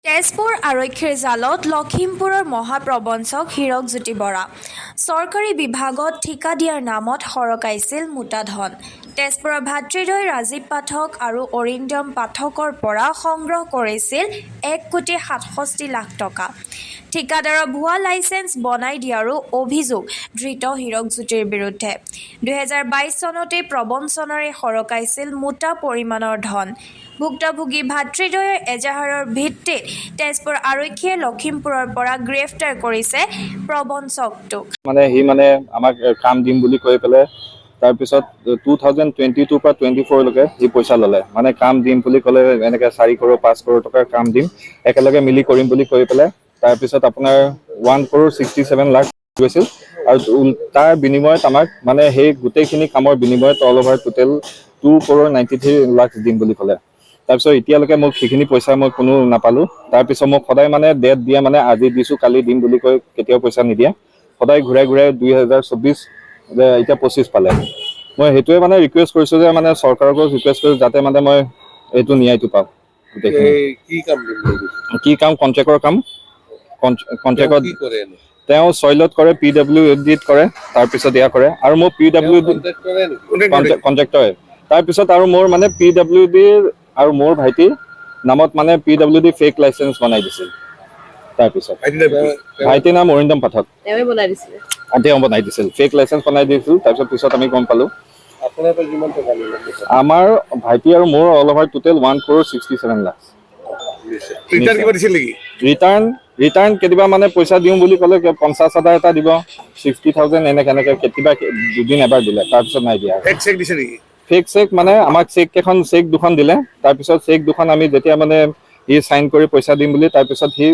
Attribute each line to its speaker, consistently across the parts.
Speaker 1: তেজপুৰ আৰক্ষীৰ জালত লখিমপুৰৰ মহাপ্ৰবঞ্চক হীৰকজ্যোতি বৰা। চৰকাৰী বিভাগত ঠিকা দিয়াৰ নামত সৰকাইছিল মোটা ধন। তেজপুৰৰ ভাতৃদ্বয় ৰাজীৱ পাঠক আৰু অৰিন্দম পাঠকৰ পৰা সংগ্ৰহ কৰিছিল 1,67,00,000 টকা। ঠিকাদাৰৰ ভুৱা লাইচেন্স বনাই দিয়াৰো অভিযোগ ধৃত হীৰকজ্যোতিৰ বিৰুদ্ধে। 2022 চনতেই প্ৰবঞ্চনাৰে সৰকাইছিল মোটা পৰিমাণৰ ধন। ভুক্তভোগী ভাতৃদ্বয়ৰ এজাহাৰৰ ভিত্তিত তেজপুৰ আৰক্ষীয়ে লখিমপুৰৰ পৰা গ্ৰেপ্তাৰ কৰিছে প্ৰবঞ্চকটোক।
Speaker 2: সি আমাক কাম দিম বুলি কৈ পেলাই তাৰপিছত 2022 পৰা 24 লৈকে সি পইচা ল'লে। কাম দিম বুলি ক'লে এনেকৈ 4 কৰোৰ 5 কৰোৰ টকাৰ কাম দিম একেলগে মিলি কৰিম বুলি কৈ পেলাই তাৰপিছত আপোনাৰ 1,67,00,000 গৈছিল আৰু তাৰ বিনিময়ত আমাক সেই গোটেইখিনি কামৰ বিনিময়ত অল অভাৰ টোটেল 2,93,00,000 দিম বুলি ক'লে। তাৰপিছত এতিয়ালৈকে মোক সেইখিনি পইচা মই কোনো নাপালোঁ। তাৰপিছত মোক সদায় ডেট দিয়ে আজি দিছোঁ কালি দিম বুলি কৈ কেতিয়াও পইচা নিদিয়ে। সদায় ঘূৰাই 2024 এতিয়া 25 পালে। মই সেইটোৱে ৰিকুৱেষ্ট কৰিছোঁ যে চৰকাৰকো ৰিকুৱেষ্ট কৰিছোঁ যাতে মই এইটো ন্যায়টো পাওঁ। কি কাম কণ্ট্ৰেক্টৰ কাম। কণ্ট্ৰেক্টত তেওঁ চইলত কৰে, PWDত কৰে, তাৰপিছত এয়া কৰে আৰু মোৰ PWD কণ্ট্ৰেক্টৰে। তাৰপিছত আৰু মোৰ PWDৰ আৰু মোৰ ভাইটিৰ নামত PWD ফেক লাইচেন্স বনাই দিছিল। তাৰপিছত ভাইটিৰ নাম অৰিন্দম পাঠক। তেওঁ বনাই দিছিল ফেক লাইচেন্স বনাই দিছিল। তাৰপিছত আমি গম পালোঁ। আমাৰ ভাইটি আৰু মোৰ অল অভাৰ টোটেল 1,67,00,000। ৰিটাৰ্ণ কেতিয়াবা পইচা দিওঁ বুলি ক'লে 50,000 এটা দিব, 60,000 এনেকে কেতিয়াবা দুদিন এবাৰ দিলে। তাৰপিছত নাই দিয়া। ফেক চেক আমাক চেক দুখন দিলে। তাৰপিছত চেক দুখন আমি যেতিয়া সি চাইন কৰি পইচা দিম বুলি তাৰপিছত সি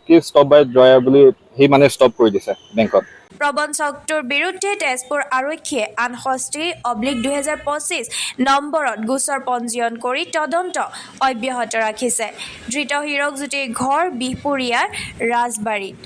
Speaker 2: কি ষ্টপ বাই ড্ৰয়াৰ বুলি সি ষ্টপ কৰি দিছে বেংকত।
Speaker 1: প্ৰবঞ্চকটোৰ বিৰুদ্ধে তেজপুৰ আৰক্ষীয়ে 68/2025 নম্বৰত গোচৰ পঞ্জীয়ন কৰি তদন্ত অব্যাহত ৰাখিছে। ধৃত হীৰকজ্যোতিৰ ঘৰ বিহপুৰীয়াৰ ৰাজবাৰীত।